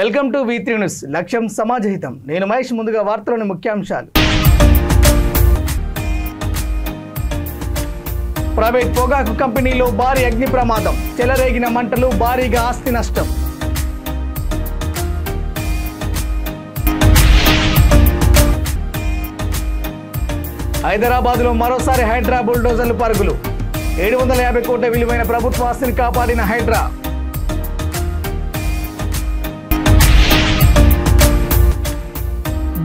Welcome to V3 news. లక్ష్యం సమాజహితం. నేను మహేష్. ముందుగా వార్తలోని ముఖ్యాంశాలు. ప్రైవేట్ పొగాకు కంపెనీలో భారీ అగ్ని ప్రమాదం. చెలరేగిన మంటలు, భారీగా ఆస్తి నష్టం. హైదరాబాద్లో మరోసారి హైడ్రా బుల్డోజర్లు పరుగులు. 750 కోట్ల విలువైన ప్రభుత్వ ఆస్తిని కాపాడిన హైడ్రా.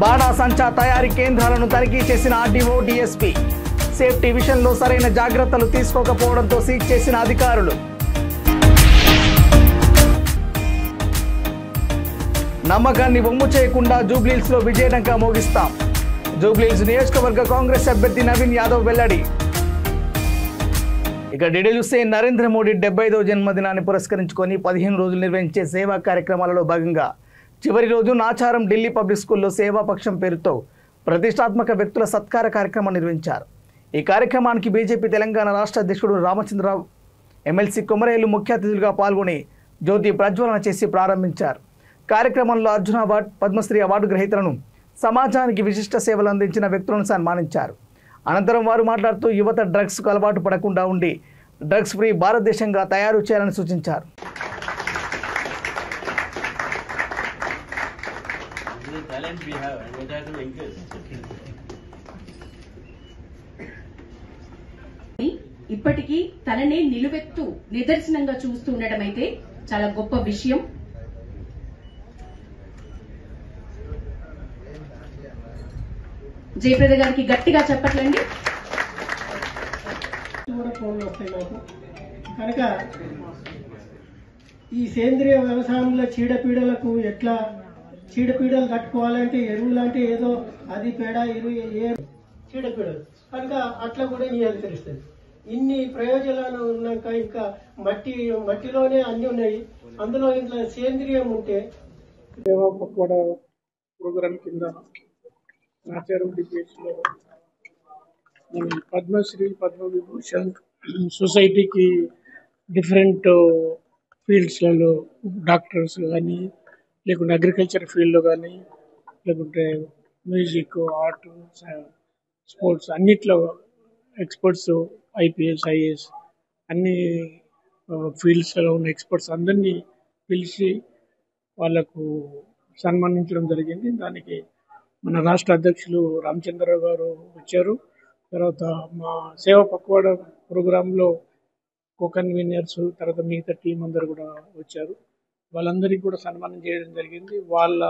బాణాసంచా తయారీ కేంద్రాలను తనిఖీ చేసిన ఆర్డీఓ, డీఎస్పీ. సేఫ్టీ విషయంలో సరైన జాగ్రత్తలు తీసుకోకపోవడంతో సీజ్ చేసిన అధికారులు. నమ్మకాన్ని వమ్ము చేయకుండా జూబ్లీహిల్స్లో విజయడంకా మోగిస్తాం. జూబ్లీహిల్స్ నియోజకవర్గ కాంగ్రెస్ అభ్యర్థి నవీన్ యాదవ్ వెల్లడి. ఇక డీటెయిల్ చూస్తే నరేంద్ర మోడీ 75వ జన్మదినాన్ని పురస్కరించుకొని 15 రోజులు నిర్వహించే సేవా కార్యక్రమాలలో భాగంగా చివరి రోజు నాచారం ఢిల్లీ పబ్లిక్ స్కూల్లో సేవాపక్షం పేరుతో ప్రతిష్టాత్మక వ్యక్తుల సత్కార కార్యక్రమం నిర్వహించారు. ఈ కార్యక్రమానికి బీజేపీ తెలంగాణ రాష్ట్ర అధ్యక్షుడు రామచంద్రరావు, ఎమ్మెల్సీ కొమరేలు ముఖ్య అతిథులుగా పాల్గొని జ్యోతి ప్రజ్వలన చేసి ప్రారంభించారు. కార్యక్రమంలో అర్జున అవార్డు, పద్మశ్రీ అవార్డు గ్రహీతలను, సమాజానికి విశిష్ట సేవలు అందించిన వ్యక్తులను సన్మానించారు. అనంతరం వారు మాట్లాడుతూ యువత డ్రగ్స్కు అలవాటు పడకుండా ఉండి డ్రగ్స్ ఫ్రీ భారతదేశంగా తయారు చేయాలని సూచించారు. ఇప్పటికీ తననే నిలువెత్తు నిదర్శనంగా చూస్తూ ఉండడం అయితే చాలా గొప్ప విషయం. జయప్రద గారికి గట్టిగా చెప్పట్లండి. కనుక ఈ సేంద్రియ వ్యవసాయంలో చీడపీడలకు ఎట్లా చీడపీడలు కట్టుకోవాలంటే ఎరువులు అంటే ఏదో అది పేడ ఎరువు ఏ చీడపీడలు కనుక అట్లా కూడా నియంత్రిస్తుంది. ఇన్ని ప్రయోజనాలు ఉన్నాక ఇంకా మట్టిలోనే అన్ని ఉన్నాయి. అందులో ఇంట్లో సేంద్రియం ఉంటే సేవా పక్వాడా ప్రోగ్రాం కింద నాచారం డిపిహెచ్లో పద్మశ్రీ, పద్మవిభూషణ్ సొసైటీకి డిఫరెంట్ ఫీల్డ్స్లలో డాక్టర్స్ కానీ, లేకుంటే అగ్రికల్చర్ ఫీల్డ్లో కానీ, లేకుంటే మ్యూజిక్, ఆర్ట్, స్పోర్ట్స్ అన్నిట్లో ఎక్స్పర్ట్స్, ఐపీఎస్, ఐఏఎస్ అన్ని ఫీల్డ్స్లో ఉన్న ఎక్స్పర్ట్స్ అందరినీ పిలిచి వాళ్లకు సన్మానించడం జరిగింది. దానికి మన రాష్ట్ర అధ్యక్షులు రామచంద్రరావు గారు వచ్చారు. తర్వాత మా సేవా పక్వాడా ప్రోగ్రాంలో కో-కన్వీనర్స్, తర్వాత మిగతా టీం అందరు కూడా వచ్చారు. వాళ్ళందరికీ కూడా సన్మానం చేయడం జరిగింది. వాళ్ళ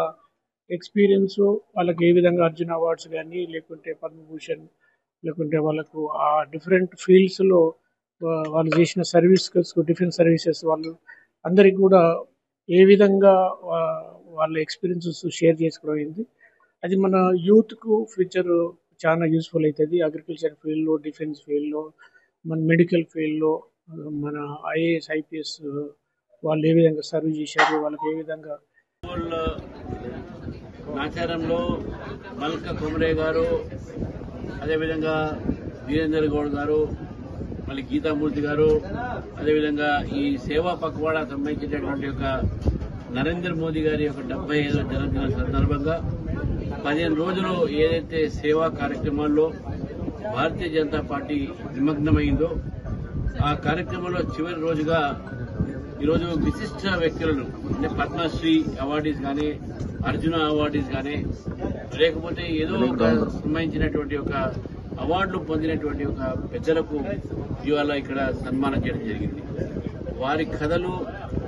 ఎక్స్పీరియన్స్, వాళ్ళకి ఏ విధంగా అర్జున అవార్డ్స్ కానీ, లేకుంటే పద్మభూషణ్, లేకుంటే వాళ్ళకు ఆ డిఫరెంట్ ఫీల్డ్స్లో వాళ్ళు చేసిన సర్వీసెస్, డిఫరెంట్ సర్వీసెస్ వాళ్ళు అందరికీ కూడా ఏ విధంగా వాళ్ళ ఎక్స్పీరియన్సెస్ షేర్ చేసుకోవడం అయింది. అది మన యూత్కు ఫ్యూచర్ చాలా యూస్ఫుల్ అవుతుంది. అగ్రికల్చర్ ఫీల్డ్లో, డిఫెన్స్ ఫీల్డ్లో, మన మెడికల్ ఫీల్డ్లో, మన ఐఏఎస్, ఐపీఎస్ వాళ్ళు ఏ విధంగా సర్వ్ చేశారు, వాళ్ళకి ఏ విధంగా. నాచారంలో మల్క కొమరే గారు, అదేవిధంగా వీరేందర్ గౌడ్ గారు, మళ్ళీ గీతామూర్తి గారు, అదేవిధంగా ఈ సేవా పక్వాడా సంబంధించినటువంటి యొక్క నరేంద్ర మోదీ గారి యొక్క 75వ జన్మదిన సందర్భంగా 15 రోజులు ఏదైతే సేవా కార్యక్రమాల్లో భారతీయ జనతా పార్టీ నిమగ్నమైందో ఆ కార్యక్రమంలో చివరి రోజుగా ఈరోజు విశిష్ట వ్యక్తులను, అంటే పద్మశ్రీ అవార్డీస్ కానీ, అర్జున అవార్డీస్ కానీ, లేకపోతే ఏదో ఒక సంబంధించినటువంటి ఒక అవార్డులు పొందినటువంటి ఒక పెద్దలకు ఇవాళ ఇక్కడ సన్మానం చేయడం జరిగింది. వారి కథలు,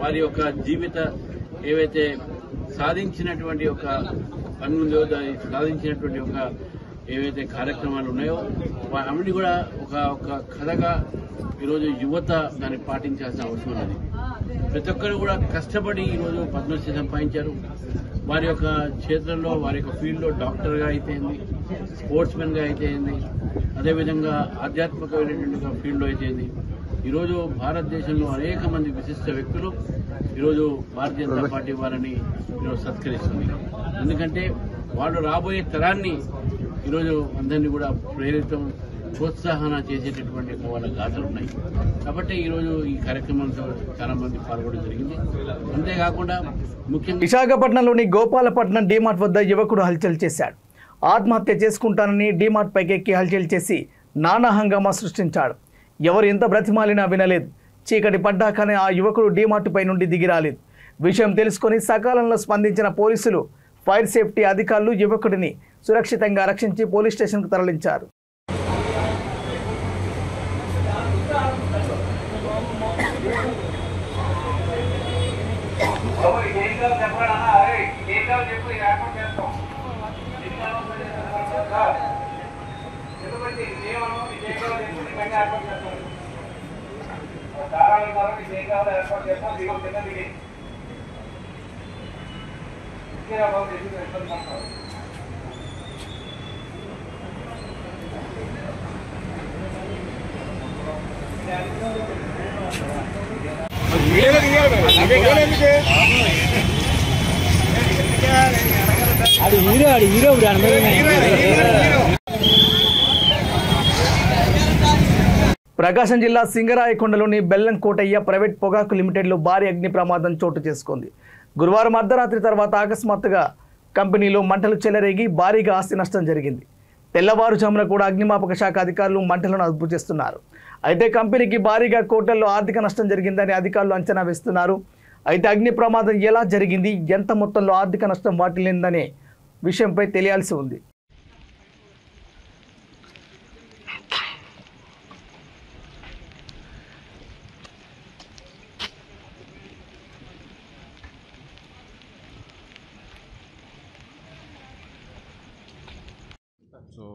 వారి యొక్క జీవిత ఏవైతే సాధించినటువంటి ఒక పనులు, సాధించినటువంటి ఒక ఏవైతే కార్యక్రమాలు ఉన్నాయో అవన్నీ కూడా ఒక కథగా ఈరోజు యువత దాన్ని పాటించాల్సిన అవసరం ఉన్నది. ప్రతి ఒక్కరు కూడా కష్టపడి ఈరోజు పద్మశ్రీ సంపాదించారు. వారి యొక్క క్షేత్రంలో, వారి యొక్క ఫీల్డ్లో డాక్టర్గా అయితేంది, స్పోర్ట్స్ మెన్గా అయితేంది, అదేవిధంగా ఆధ్యాత్మికమైనటువంటి ఫీల్డ్లో అయితేంది. ఈరోజు భారతదేశంలో అనేక మంది విశిష్ట వ్యక్తులు ఈరోజు భారతీయ జనతా పార్టీ వారిని ఈరోజు సత్కరిస్తుంది. ఎందుకంటే వాళ్ళు రాబోయే తరాన్ని ఈరోజు అందరినీ కూడా ప్రోత్సాహన చేసేటటువంటి వాళ్ళ గాథలు ఉన్నాయి. కాబట్టి ఈరోజు ఈ కార్యక్రమంలో చాలా మంది పాల్గొనడం జరిగింది. అంతేకాకుండా ముఖ్యంగా విశాఖపట్నంలోని గోపాలపట్నం డీమార్ట్ వద్ద యువకుడు హల్చల్ చేశాడు. ఆత్మహత్య చేసుకుంటానని డీమార్ట్ పైకెక్కి హల్చల్ చేసి నానా హంగామా సృష్టించాడు. ఎవరు ఎంత బ్రతిమాలినా వినలేదు. చీకటి పడ్డాకనే ఆ యువకుడు డీమార్ట్ పై నుండి దిగిరాలేదు. విషయం తెలుసుకొని సకాలంలో స్పందించిన పోలీసులు, ఫైర్ సేఫ్టీ అధికారులు యువకుడిని సురక్షితంగా రక్షించి పోలీస్ స్టేషన్కు తరలించారు. ప్రకాశం జిల్లా సింగరాయకొండలోని బెల్లంకోటయ్య ప్రైవేట్ పొగాకు లిమిటెడ్లో భారీ అగ్ని ప్రమాదం చోటు చేసుకుంది. గురువారం అర్ధరాత్రి తర్వాత అకస్మాత్తుగా కంపెనీలో మంటలు చెలరేగి భారీగా ఆస్తి నష్టం జరిగింది. తెల్లవారుజామున కూడా అగ్నిమాపక శాఖ అధికారులు మంటలను అదుపు చేస్తున్నారు. అయితే కంపెనీకి భారీగా కోట్లలో ఆర్థిక నష్టం జరిగిందని అధికారులు అంచనా వేస్తున్నారు. అయితే అగ్ని ప్రమాదం ఎలా జరిగింది, ఎంత మొత్తంలో ఆర్థిక నష్టం వాటిల్లిందనే విషయంపై తెలియాల్సి ఉంది. సో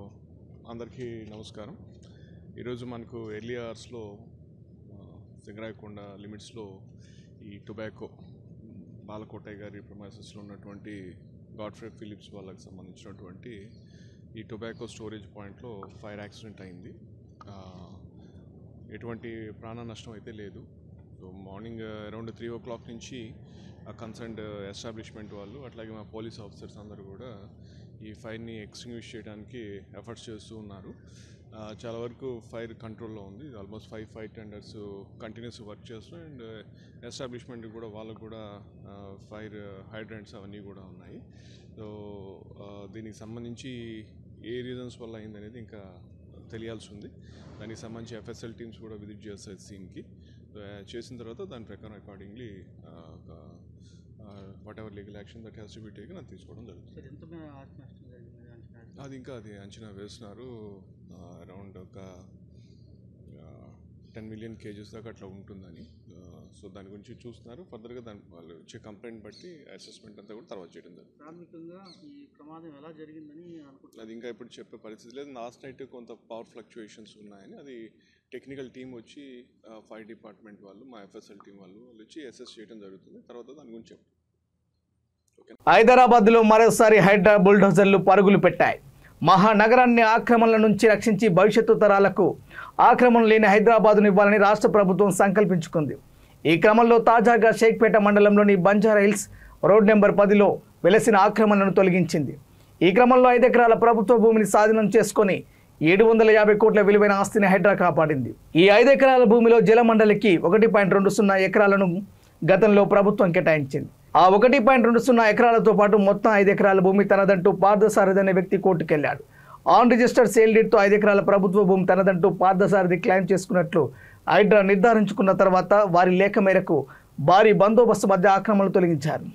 అందరికీ నమస్కారం. ఈరోజు మనకు ఎర్లీ అవర్స్లో సింగరాయకొండ లిమిట్స్లో ఈ టొబాకో బాలకోటయ్య గారి ప్రొమైసెస్లో ఉన్నటువంటి గాడ్ఫ్రే ఫిలిప్స్ వాళ్ళకి సంబంధించినటువంటి ఈ టొబాకో స్టోరేజ్ పాయింట్లో ఫైర్ యాక్సిడెంట్ అయింది. ఎటువంటి ప్రాణ నష్టం అయితే లేదు. సో మార్నింగ్ అరౌండ్ 3 o'clock నుంచి కన్సర్న్డ్ ఎస్టాబ్లిష్మెంట్ వాళ్ళు అట్లాగే మా పోలీస్ ఆఫీసర్స్ అందరూ కూడా ఈ ఫైర్ని ఎక్స్టింగ్విష్ చేయడానికి ఎఫర్ట్స్ చేస్తూ ఉన్నారు. చాలా వరకు ఫైర్ కంట్రోల్లో ఉంది. Almost 5 fire tenders continuous work చేస్తున్నాం. అండ్ ఎస్టాబ్లిష్మెంట్ కూడా వాళ్ళకు కూడా ఫైర్ హైడ్రెంట్స్ అవన్నీ కూడా ఉన్నాయి. సో దీనికి సంబంధించి ఏ రీజన్స్ వల్ల అయిందనేది ఇంకా తెలియాల్సి ఉంది. దానికి సంబంధించి ఎఫ్ఎస్ఎల్ టీమ్స్ కూడా విజిట్ చేస్తాయి సీన్కి. చేసిన తర్వాత దాని ప్రకారం accordingly what ever legal action that has to be taken అది తీసుకోవడం జరుగుతుంది. అది ఇంకా అది అంచనా వేస్తున్నారు. అరౌండ్ ఒక 10 million kgs దాకా అట్లా ఉంటుందని. సో దాని గురించి చూస్తున్నారు. ఫర్దర్గా దాని వాళ్ళు వచ్చే కంప్లైంట్ బట్టి అసెస్మెంట్ అంతా కూడా తర్వాత చేయడం జరుగుతుంది. ప్రాథమికంగా ఈ ప్రమాదం ఎలా జరిగిందని అనుకుంటున్నారు? అది ఇంకా ఇప్పుడు చెప్పే పరిస్థితి లేదు. లాస్ట్ నైట్ కొంత పవర్ ఫ్లక్చుయేషన్స్ ఉన్నాయని అది టెక్నికల్ టీం వచ్చి ఫైర్ డిపార్ట్మెంట్ వాళ్ళు, మా ఎఫ్ఎస్ఎల్ టీం వాళ్ళు వచ్చి అసెస్ చేయడం జరుగుతుంది. తర్వాత దాని గురించి చెప్తాం. హైదరాబాద్లో మరోసారి హైడ్రా బుల్డోజర్లు పరుగులు పెట్టాయి. మహానగరాన్ని ఆక్రమణల నుంచి రక్షించి భవిష్యత్తు తరాలకు ఆక్రమణ లేని హైదరాబాద్ను ఇవ్వాలని రాష్ట్ర ప్రభుత్వం సంకల్పించుకుంది. ఈ క్రమంలో తాజాగా షేక్పేట మండలంలోని బంజారా హిల్స్ రోడ్ నెంబర్ 10లో వెలసిన ఆక్రమణలను తొలగించింది. ఈ క్రమంలో 5 ఎకరాల ప్రభుత్వ భూమిని స్వాధీనం చేసుకుని 750 కోట్ల విలువైన ఆస్తిని హైడ్రా కాపాడింది. ఈ 5 ఎకరాల భూమిలో జలమండలికి 1.20 ఎకరాలను గతంలో ప్రభుత్వం కేటాయించింది. ఆ 1.20 ఎకరాలతో పాటు మొత్తం 5 ఎకరాల భూమి తనదంటూ పార్థసారథి అనే వ్యక్తి కోర్టుకెళ్లాడు. ఆన్ రిజిస్టర్డ్ సేల్ డీడ్తో 5 ఎకరాల ప్రభుత్వ భూమి తనదంటూ పార్థసారథి క్లెయిమ్ చేసుకున్నట్లు హైడ్రా నిర్ధారించుకున్న తర్వాత వారి లేఖ మేరకు భారీ బందోబస్తు మధ్య ఆక్రమణలు తొలగించారు.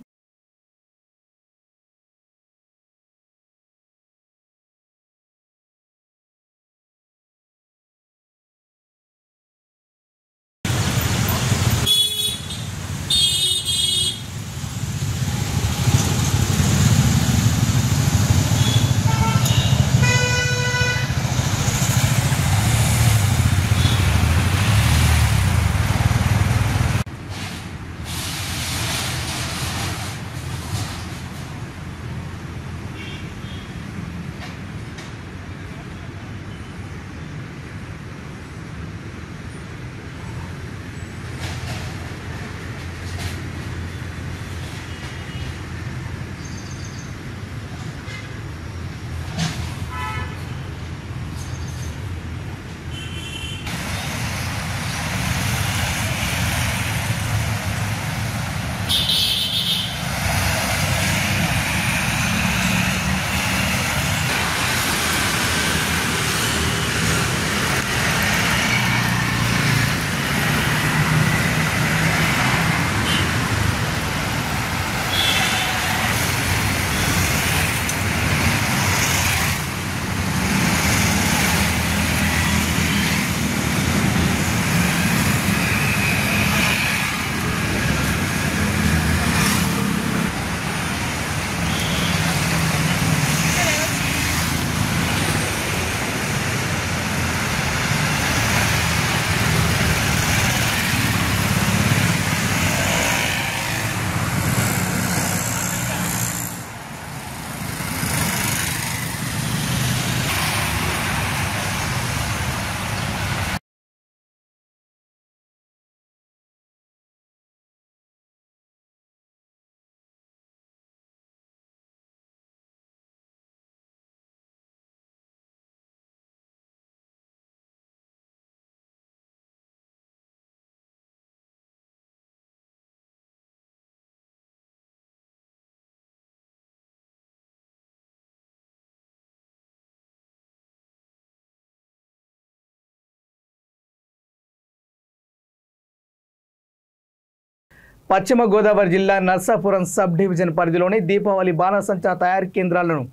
పశ్చిమ గోదావరి జిల్లా నర్సాపురం సబ్ డివిజన్ పరిధిలోని దీపావళి బాణసంచా తయారీ కేంద్రాలను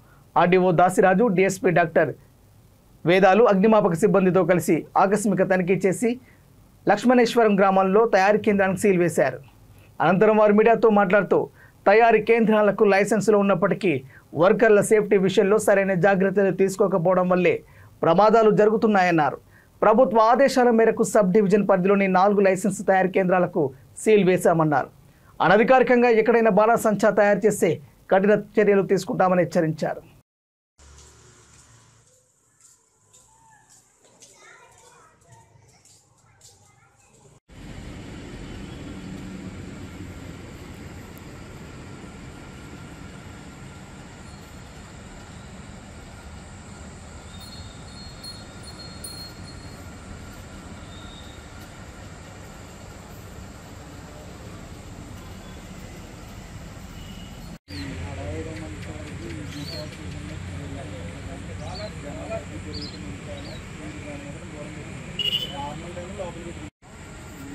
ఆర్డీఓ దాసిరాజు, డీఎస్పీ డాక్టర్ వేదాలు అగ్నిమాపక సిబ్బందితో కలిసి ఆకస్మిక తనిఖీ చేసి లక్ష్మణేశ్వరం గ్రామంలో తయారీ కేంద్రానికి సీల్ వేశారు. అనంతరం వారు మీడియాతో మాట్లాడుతూ తయారీ కేంద్రాలకు లైసెన్సులు ఉన్నప్పటికీ వర్కర్ల సేఫ్టీ విషయంలో సరైన జాగ్రత్తలు తీసుకోకపోవడం వల్లే ప్రమాదాలు జరుగుతున్నాయన్నారు. ప్రభుత్వ ఆదేశాల మేరకు సబ్ డివిజన్ పరిధిలోని 4 లైసెన్స్ తయారీ కేంద్రాలకు సీల్ వేశామన్నారు. అనధికారికంగా ఎక్కడైనా బాణసంచా తయారు చేస్తే కఠిన చర్యలు తీసుకుంటామని హెచ్చరించారు.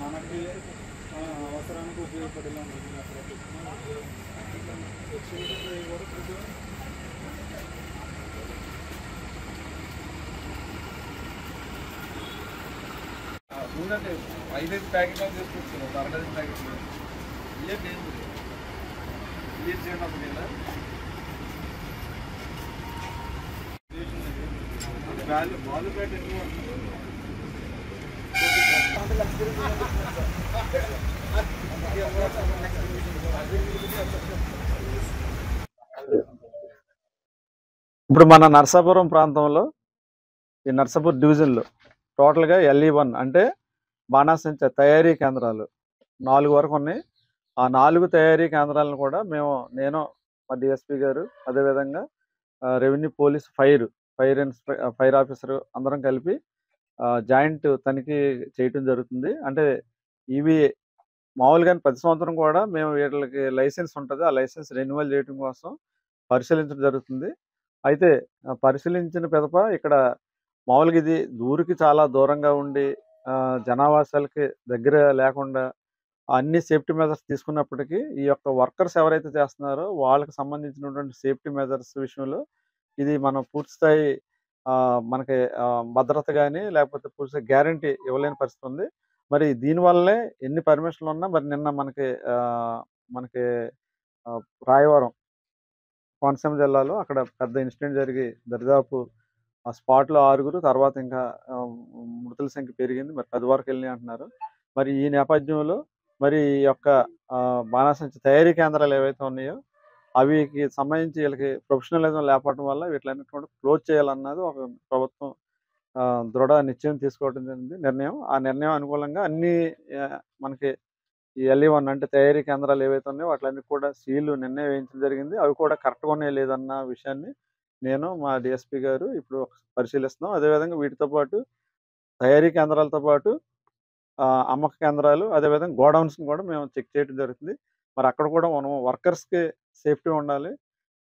మనకి అవసరానికి ఉపయోగపడేలా ఉందంటే 5 ప్యాకెట్లు తీసుకొచ్చారు. ఒక 6 ప్యాకెట్లు ఇదే చేయడం బాల్ ప్యాకెట్ ఎక్కువ ఇప్పుడు మన నర్సాపురం ప్రాంతంలో ఈ నర్సాపూర్ డివిజన్లో టోటల్గా LE1 అంటే బాణాసంచా తయారీ కేంద్రాలు 4 వరకు ఉన్నాయి. ఆ 4 తయారీ కేంద్రాలను కూడా నేను మా డిఎస్పీ గారు, అదేవిధంగా రెవెన్యూ, పోలీస్, ఫైర్ ఆఫీసర్ అందరం కలిపి జాయింట్ తనిఖీ చేయటం జరుగుతుంది. అంటే ఇవి మామూలుగా ప్రతి సంవత్సరం కూడా మేము వీళ్ళకి లైసెన్స్ ఉంటుంది, ఆ లైసెన్స్ రెన్యువల్ చేయడం కోసం పరిశీలించడం జరుగుతుంది. అయితే పరిశీలించిన పిదప ఇక్కడ మామూలుగా ఇది ఊరికి చాలా దూరంగా ఉండి జనావాసాలకి దగ్గర లేకుండా అన్ని సేఫ్టీ మెజర్స్ తీసుకున్నప్పటికీ ఈ యొక్క వర్కర్స్ ఎవరైతే చేస్తున్నారో వాళ్ళకి సంబంధించినటువంటి సేఫ్టీ మెజర్స్ విషయంలో ఇది మనం పూర్తిస్థాయి మనకి భద్రత కానీ లేకపోతే పూర్తి గ్యారంటీ ఇవ్వలేని పరిస్థితి ఉంది. మరి దీనివల్లనే ఎన్ని పర్మిషన్లు ఉన్నా మరి నిన్న మనకి రాయవరం కోనసీమ జిల్లాలో అక్కడ పెద్ద ఇన్సిడెంట్ జరిగి దరిదాపు ఆ స్పాట్లో 6, తర్వాత ఇంకా మృతుల సంఖ్య పెరిగింది, మరి 10 వరకు వెళ్ళినాయి అంటున్నారు. మరి ఈ నేపథ్యంలో మరి ఈ యొక్క బాణాసంచా తయారీ కేంద్రాలు ఏవైతే ఉన్నాయో అవికి సంబంధించి వీళ్ళకి ప్రొఫెషనలిజం లేకపోవడం వల్ల వీటిలన్నిటి కూడా క్లోజ్ చేయాలన్నది ఒక ప్రభుత్వం దృఢ నిశ్చయం తీసుకోవడం జరిగింది నిర్ణయం. ఆ నిర్ణయం అనుకూలంగా అన్ని మనకి ఈ LE1 అంటే తయారీ కేంద్రాలు ఏవైతే ఉన్నాయో వాటిలన్నీ కూడా సీలు నిర్ణయం వేయించడం జరిగింది. అవి కూడా కరెక్ట్గా ఉన్నాయి లేదన్న విషయాన్ని నేను మా డిఎస్పీ గారు ఇప్పుడు పరిశీలిస్తున్నాం. అదేవిధంగా వీటితో పాటు తయారీ కేంద్రాలతో పాటు అమ్మక కేంద్రాలు, అదేవిధంగా గోడౌన్స్ని కూడా మేము చెక్ చేయడం జరుగుతుంది. మరి అక్కడ కూడా మనం వర్కర్స్కి సేఫ్టీ ఉండాలి.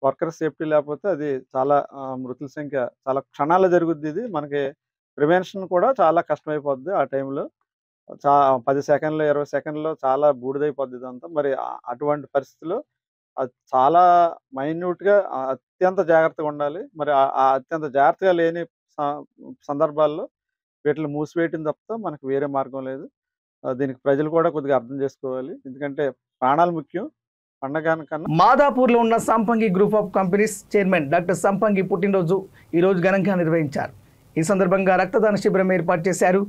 వర్కర్స్ సేఫ్టీ లేకపోతే అది చాలా మృతుల సంఖ్య చాలా క్షణాల్లో జరుగుద్ది. ఇది మనకి ప్రివెన్షన్ కూడా చాలా కష్టమైపోద్ది. ఆ టైంలో 10 సెకండ్లు 20 సెకండ్లో చాలా బూడిదైపోద్ది ఇదంతా. మరి అటువంటి పరిస్థితుల్లో అది చాలా మైన్యూట్గా అత్యంత జాగ్రత్తగా ఉండాలి. మరి ఆ అత్యంత జాగ్రత్తగా లేని సందర్భాల్లో వీటిని మూసివేయటం తప్ప మనకు వేరే మార్గం లేదు. దీనికి ప్రజలు కూడా కొద్దిగా అర్థం చేసుకోవాలి, ఎందుకంటే ప్రాణాలు ముఖ్యం. మాదాపూర్లో ఉన్న సంపంగి group of companies chairman doctor సంపంగి పుట్టినరోజు ఈరోజు ఘనంగా నిర్వహించారు. ఈ సందర్భంగా రక్తదాన శిబిరం ఏర్పాటు చేశారు.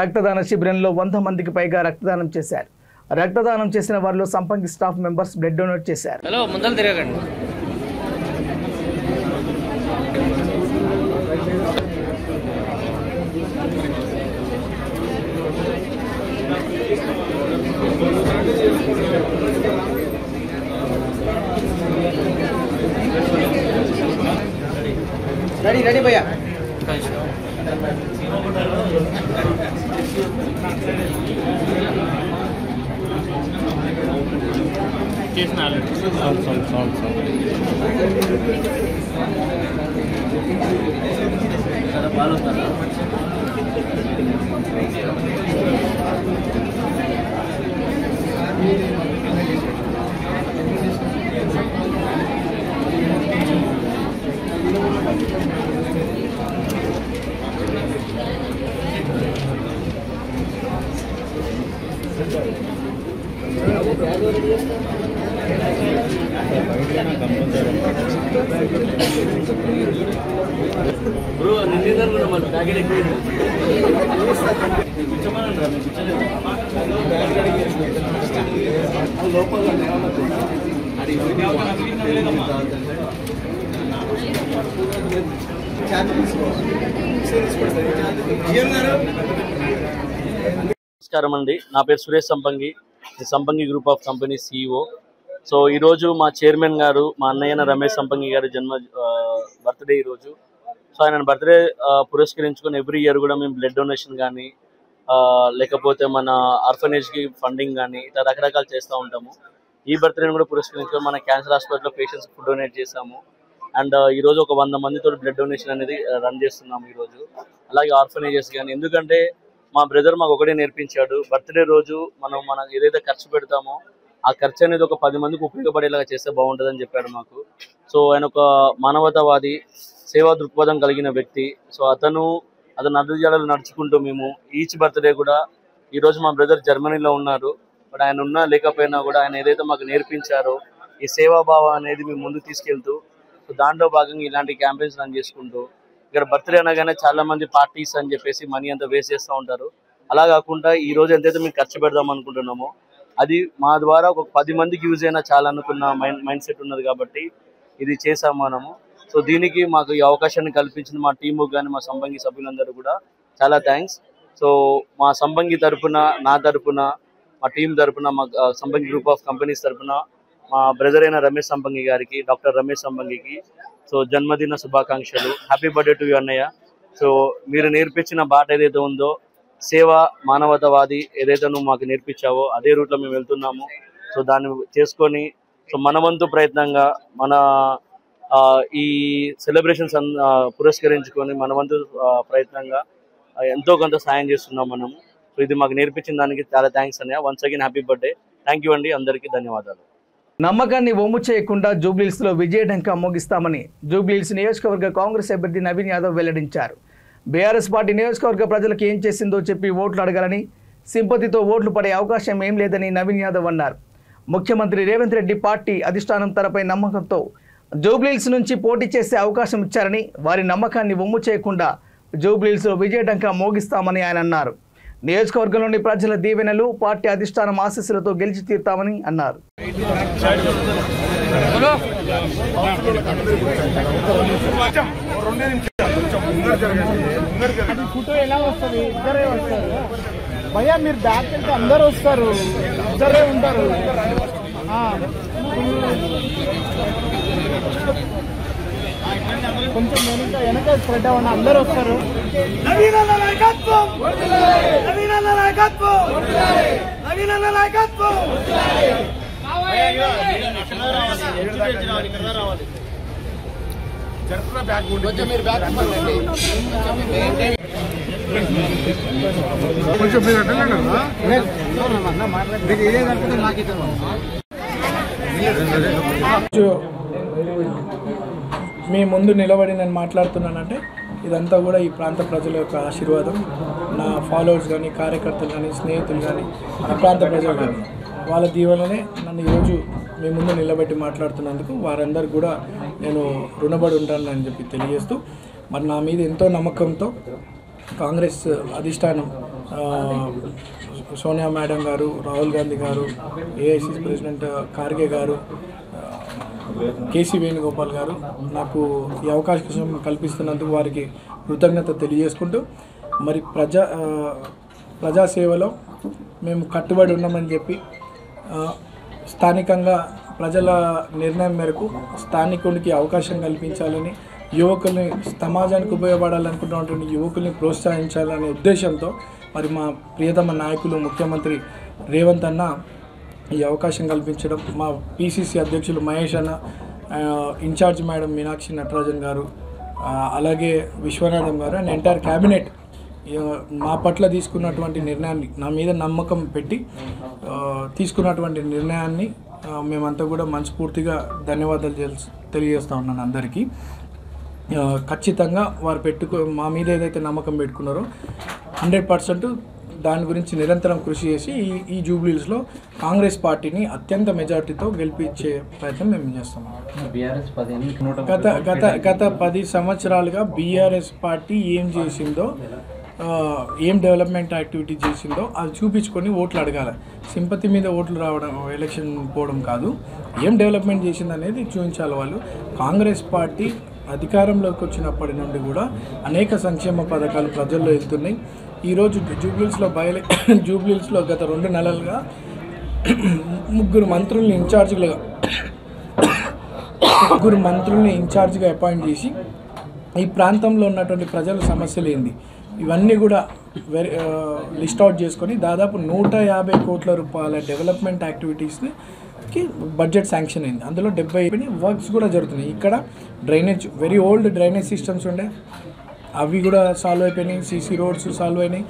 రక్తదాన శిబిరంలో 100 మందికి పైగా రక్తదానం చేశారు. రక్తదానం చేసిన వారిలో సంపంగి స్టాఫ్ మెంబర్స్ బ్లడ్ డొనేట్ చేశారు. రెడీ భయ్యా. బ్రో నిన్న కూడా మన ప్యాకెట్ ఎక్కువ లోపల నమస్కారం అండి, నా పేరు సురేష్ సంపంగి, సంపంగి group of company CEO. So ఈరోజు మా చైర్మన్ గారు, మా అన్నయ్య రమేష్ సంపంగి గారి బర్త్డే ఈరోజు. సో ఆయన బర్త్డే పురస్కరించుకొని ఎవ్రీ ఇయర్ కూడా మేము బ్లడ్ డొనేషన్ కానీ లేకపోతే మన ఆర్ఫనేజ్కి ఫండింగ్ కానీ ఇట్లా రకరకాలు చేస్తూ ఉంటాము. ఈ బర్త్డేని కూడా పురస్కరించుకొని మన క్యాన్సర్ హాస్పిటల్లో పేషెంట్స్ ఫుడ్ డొనేట్ చేసాము. అండ్ ఈరోజు ఒక 100 మందితో బ్లడ్ డొనేషన్ అనేది రన్ చేస్తున్నాము ఈరోజు. అలాగే ఆర్ఫనేజెస్ కానీ, ఎందుకంటే మా బ్రదర్ మాకు ఒకటే నేర్పించాడు, బర్త్డే రోజు మనం ఏదైతే ఖర్చు పెడతామో ఆ ఖర్చు అనేది ఒక 10 మందికి ఉపయోగపడేలాగా చేస్తే బాగుంటుందని చెప్పాడు మాకు. సో ఆయన ఒక మానవతావాది, సేవా దృక్పథం కలిగిన వ్యక్తి. సో అతను అడుగుజాడలు నడుచుకుంటూ మేము ఈచ్ బర్త్డే కూడా, ఈరోజు మా బ్రదర్ జర్మనీలో ఉన్నారు, బట్ ఆయన ఉన్నా లేకపోయినా కూడా ఆయన ఏదైతే మాకు నేర్పించారో ఈ సేవాభావం అనేది మేము ముందుకు తీసుకెళ్తూ, సో దాంట్లో భాగంగా ఇలాంటి క్యాంపెయిన్స్ రన్ చేసుకుంటూ, ఇక్కడ బర్త్డే అనగానే చాలా మంది పార్టీస్ అని చెప్పేసి మనీ అంతా వేస్ట్ చేస్తూ ఉంటారు. అలా కాకుండా ఈ రోజు ఎంతైతే మేము ఖర్చు పెడదాం అనుకుంటున్నామో అది మా ద్వారా ఒక 10 మందికి యూజ్ అయినా చాలా అనుకున్న మైండ్ సెట్ ఉన్నది కాబట్టి ఇది చేసాము మనము. సో దీనికి మాకు ఈ అవకాశాన్ని కల్పించిన మా టీము కానీ మా సంపంగి సభ్యులందరూ కూడా చాలా థ్యాంక్స్. సో మా సంపంగి తరఫున, నా తరఫున, మా టీం తరఫున, మా సంపంగి గ్రూప్ ఆఫ్ కంపెనీస్ తరఫున మా బ్రదర్ అయిన రమేష్ సంపంగి గారికి, డాక్టర్ రమేష్ సంపంగికి సో జన్మదిన శుభాకాంక్షలు. హ్యాపీ బర్త్డే టు యు అన్నయ్య. సో మీరు నేర్పించిన బాట ఏదైతే ఉందో, సేవ, మానవతావాది ఏదైతే నువ్వు మాకు నేర్పించావో అదే రూట్లో మేము వెళ్తున్నాము. సో దాన్ని చేసుకొని సో మన వంతు ప్రయత్నంగా మన ఈ సెలబ్రేషన్స్ పురస్కరించుకొని మన వంతు ప్రయత్నంగా ఎంతో కొంత సాయం చేస్తున్నాం మనము. సో ఇది మాకు నేర్పించిన దానికి చాలా థ్యాంక్స్ అన్నయ్య. Once again happy birthday. Thank you అండి, అందరికీ ధన్యవాదాలు. నమ్మకాన్ని ఒమ్ము చేయకుండా జూబ్లీహిల్స్లో విజయఢంకా మోగిస్తామని జూబ్లీహిల్స్ నియోజకవర్గ కాంగ్రెస్ అభ్యర్థి నవీన్ యాదవ్ వెల్లడించారు. బీఆర్ఎస్ పార్టీ నియోజకవర్గ ప్రజలకు ఏం చేసిందో చెప్పి ఓట్లు అడగాలని, సింపతితో ఓట్లు పడే అవకాశం ఏం లేదని నవీన్ యాదవ్ అన్నారు. ముఖ్యమంత్రి రేవంత్ రెడ్డి పార్టీ అధిష్టానం తనపై నమ్మకంతో జూబ్లీహిల్స్ నుంచి పోటీ చేసే అవకాశం ఇచ్చారని, వారి నమ్మకాన్ని ఒమ్ము చేయకుండా జూబ్లీహిల్స్లో విజయఢంకా మోగిస్తామని ఆయన అన్నారు. నియోజకవర్గంలోని ప్రజల దీవెనలు, పార్టీ అధిష్టానం ఆశీస్సులతో గెలిచి తీరుతామని అన్నారు. ఫోటో ఎలా వస్తుంది? ఇద్దరే వస్తారు భయ్యా, మీరు బ్యాక్ వెళ్తే అందరూ వస్తారు, ఇద్దరే ఉంటారు. కొంచెం వెనక స్ప్రెడ్ అవ్వండి, అందరూ వస్తారు. కొంచెం మీరు బ్యాక్ మీ ముందు నిలబడి నేను మాట్లాడుతున్నానంటే ఇదంతా కూడా ఈ ప్రాంత ప్రజల యొక్క ఆశీర్వాదం. నా ఫాలోవర్స్ కానీ, కార్యకర్తలు కానీ, స్నేహితులు కానీ, ఆ ప్రాంత ప్రజలు కానీ, వాళ్ళ దీవెననే నన్ను ఈరోజు మీ ముందు నిలబెట్టి మాట్లాడుతున్నందుకు వారందరూ కూడా నేను రుణపడి ఉంటానని చెప్పి తెలియజేస్తూ, మరి నా మీద ఎంతో నమ్మకంతో కాంగ్రెస్ అధిష్టానం సోనియా మేడం గారు, రాహుల్ గాంధీ గారు, ఏఐసిసి ప్రెసిడెంట్ ఖార్గే గారు, కేసీ వేణుగోపాల్ గారు నాకు ఈ అవకాశం కల్పిస్తున్నందుకు వారికి కృతజ్ఞత తెలియజేసుకుంటూ, మరి ప్రజాసేవలో మేము కట్టుబడి ఉన్నామని చెప్పి స్థానికంగా ప్రజల నిర్ణయం మేరకు స్థానికునికి అవకాశం కల్పించాలని, యువకుల్ని సమాజానికి ఉపయోగపడాలనుకుంటున్నటువంటి యువకుల్ని ప్రోత్సహించాలనే ఉద్దేశంతో మరి మా ప్రియతమ నాయకులు ముఖ్యమంత్రి రేవంత్ అన్న ఈ అవకాశం కల్పించడం, మా పిసిసి అధ్యక్షులు మహేష్ అన్న, ఇన్ఛార్జ్ మేడం మీనాక్షి నటరాజన్ గారు, అలాగే విశ్వనాథం గారు అండ్ ఎంటైర్ క్యాబినెట్ మా పట్ల తీసుకున్నటువంటి నిర్ణయాన్ని, నా మీద నమ్మకం పెట్టి తీసుకున్నటువంటి నిర్ణయాన్ని మేమంతా కూడా మనస్ఫూర్తిగా ధన్యవాదాలు తెలియజేస్తూ ఉన్నాను అందరికీ. ఖచ్చితంగా వారు మా మీద ఏదైతే నమ్మకం పెట్టుకున్నారో 100% దాని గురించి నిరంతరం కృషి చేసి ఈ జూబ్లీస్లో కాంగ్రెస్ పార్టీని అత్యంత మెజార్టీతో గెలిపించే ప్రయత్నం మేము చేస్తున్నాం. గత 10 సంవత్సరాలుగా బీఆర్ఎస్ పార్టీ ఏం చేసిందో, ఏం డెవలప్మెంట్ యాక్టివిటీ చేసిందో అది చూపించుకొని ఓట్లు అడగాలి. సింపతి మీద ఓట్లు రావడం, ఎలక్షన్ పోవడం కాదు. ఏం డెవలప్మెంట్ చేసింది అనేది చూపించాలి. వాళ్ళు కాంగ్రెస్ పార్టీ అధికారంలోకి వచ్చినప్పటి నుండి కూడా అనేక సంక్షేమ పథకాలు ప్రజల్లో వెళ్తున్నాయి. ఈరోజు జూబ్లీస్లో గత 2 నెలలుగా 3 మంత్రుల్ని ఇన్ఛార్జిగా అపాయింట్ చేసి ఈ ప్రాంతంలో ఉన్నటువంటి ప్రజల సమస్యలు ఏంది ఇవన్నీ కూడా లిస్ట్ అవుట్ చేసుకొని దాదాపు 150 కోట్ల రూపాయల డెవలప్మెంట్ యాక్టివిటీస్కి బడ్జెట్ శాంక్షన్ అయింది. అందులో 70 వర్క్స్ కూడా జరుగుతున్నాయి. ఇక్కడ drainage, very old drainage systems ఉండే, అవి కూడా సాల్వ్ అయిపోయినాయి. సీసీ రోడ్స్ సాల్వ్ అయినాయి.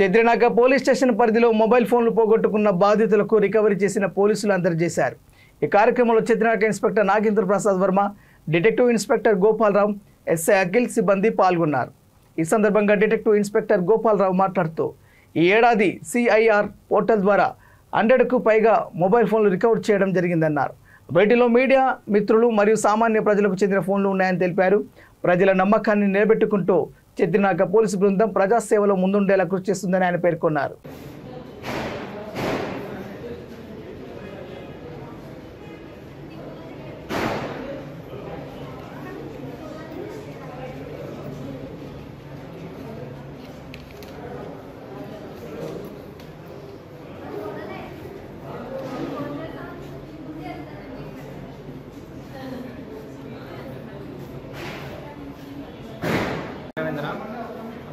చెద్రినాక పోలీస్ స్టేషన్ పరిధిలో మొబైల్ ఫోన్లు పోగొట్టుకున్న బాధితులకు రికవరీ చేసిన పోలీసులు అందజేశారు. ఈ కార్యక్రమంలో Chedrinaka inspector Nagendra Prasad Varma, detective inspector Gopalarao, SI Akhil సిబ్బంది పాల్గొన్నారు. ఈ సందర్భంగా డిటెక్టివ్ ఇన్స్పెక్టర్ గోపాలరావు మాట్లాడుతూ ఈ ఏడాది సిఐఆర్ పోర్టల్ ద్వారా 100కు పైగా మొబైల్ ఫోన్లు రికవర్ చేయడం జరిగిందన్నారు. వీటిలో మీడియా మిత్రులు మరియు సామాన్య ప్రజలకు చెందిన ఫోన్లు ఉన్నాయని తెలిపారు. ప్రజల నమ్మకాన్ని నిలబెట్టుకుంటూ చెద్రినాక పోలీసు బృందం ప్రజాసేవలో ముందుండేలా కృషి చేస్తుందని ఆయన పేర్కొన్నారు.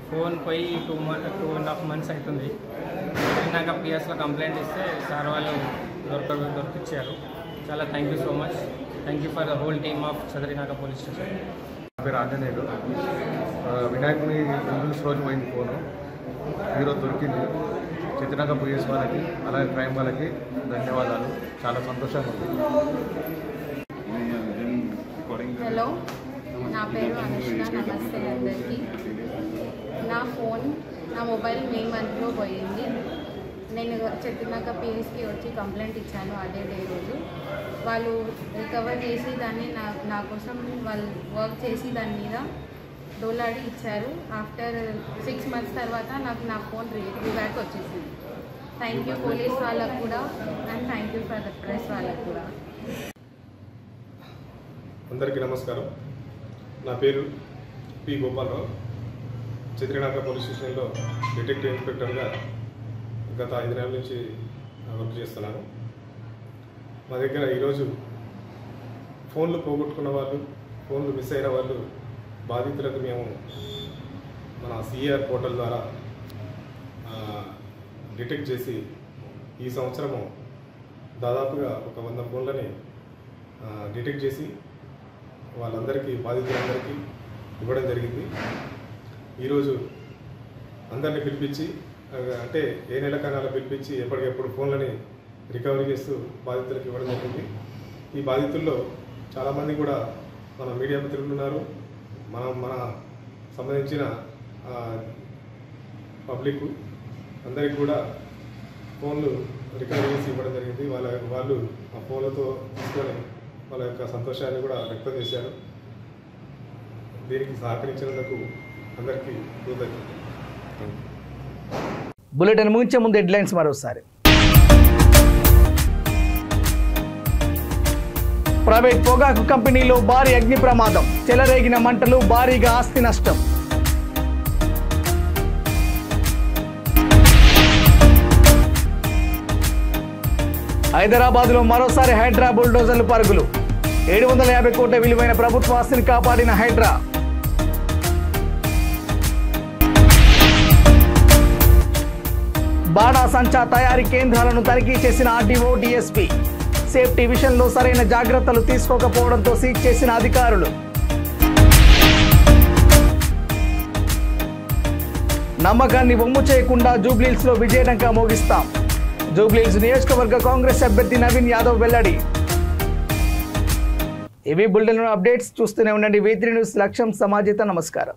ఫోన్ పోయి 2.5 months అవుతుంది. నాకు పిఎస్లో కంప్లైంట్ ఇస్తే సార్ వాళ్ళు దొరికిచ్చారు. చాలా thank you so much. Thank you for the whole team of Chedrinaka police station. నా పేరు ఆంజనేయుడు. వినాయకుని రోజు పోయింది ఫోను, ఈరోజు దొరికింది. చెద్రినాక పోలీస్ వాళ్ళకి అలాగే క్రైమ్ వాళ్ళకి ధన్యవాదాలు. చాలా సంతోషంగా ఉంది. హలో, నా పేరు అనుష్క. నమస్తే అందరికీ. నా మొబైల్ మే మంత్లో పోయింది. నేను చెద్రినాక పిఎస్కి వచ్చి కంప్లైంట్ ఇచ్చాను. అదే డే రోజు వాళ్ళు రికవర్ చేసి దాన్ని నా కోసం వాళ్ళు వర్క్ చేసి దాని మీద డోలాడి ఇచ్చారు. ఆఫ్టర్ 6 months తర్వాత నాకు నా ఫోన్ రిబ్యాక్ వచ్చేసింది. థ్యాంక్ యూ పోలీస్ వాళ్ళకు కూడా and thank you for the press వాళ్ళకు కూడా. అందరికీ నమస్కారం. నా పేరు పి గోపాలరావు. చెద్రినాక పోలీస్ స్టేషన్లో డిటెక్టివ్ ఇన్స్పెక్టర్గా గత 5 నెలల నుంచి వర్క్ చేస్తున్నాను. మా దగ్గర ఈరోజు ఫోన్లు పోగొట్టుకున్న వాళ్ళు, ఫోన్లు మిస్ అయిన వాళ్ళు బాధితులకు మేము మన సిఆర్ పోర్టల్ ద్వారా డిటెక్ట్ చేసి ఈ సంవత్సరము దాదాపుగా ఒక 100 ఫోన్లని డిటెక్ట్ చేసి వాళ్ళందరికీ, బాధితులందరికీ ఇవ్వడం జరిగింది. ఈరోజు అందరినీ పిలిపించి, అంటే ఏ నెల కనాల పిలిపించి ఎప్పటికెప్పుడు ఫోన్లని రికవరీ చేస్తూ బాధితులకు ఇవ్వడం జరిగింది. ఈ బాధితుల్లో చాలామంది కూడా మన మీడియా మిత్రులు ఉన్నారు. మన సంబంధించిన పబ్లిక్ అందరికి కూడా ఫోన్లు రికవరీ చేసి ఇవ్వడం జరిగింది. వాళ్ళు ఆ ఫోన్లతో తీసుకొని వాళ్ళ యొక్క సంతోషాన్ని కూడా వ్యక్తం చేశారు. దీనికి సహకరించినందుకు అందరికీ కృతజ్ఞతలు. బులెటిన్ ముగించే ముందు హెడ్లైన్స్ మరోసారి. ప్రైవేట్ పొగాకు కంపెనీలో భారీ అగ్ని ప్రమాదం, చెలరేగిన మంటలు, భారీగా ఆస్తి నష్టం. హైదరాబాద్లో మరోసారి హైడ్రా బుల్డోజర్లు పరుగులు, 750 కోట్ల విలువైన ప్రభుత్వ ఆస్తిని కాపాడిన హైడ్రా. బాణాసంచా తయారీ కేంద్రాలను తనిఖీ చేసిన ఆర్డీఓ, డీఎస్పీ. సేఫ్టీ విషయంలో సరైన జాగ్రత్తలు తీసుకోకపోవడంతో సీజ్ చేసిన అధికారులు. నమ్మకాన్ని వమ్ము చేయకుండా జూబ్లీహిల్స్లో విజయడంకా మోగిస్తాం. జూబ్లీహిల్స్ నియోజకవర్గ కాంగ్రెస్ అభ్యర్థి నవీన్ యాదవ్ వెల్లడి. ఇవి బులెటిన్ అప్డేట్స్. చూస్తూనే ఉండండి V3 న్యూస్. లక్ష్యం సమాజత. నమస్కారం.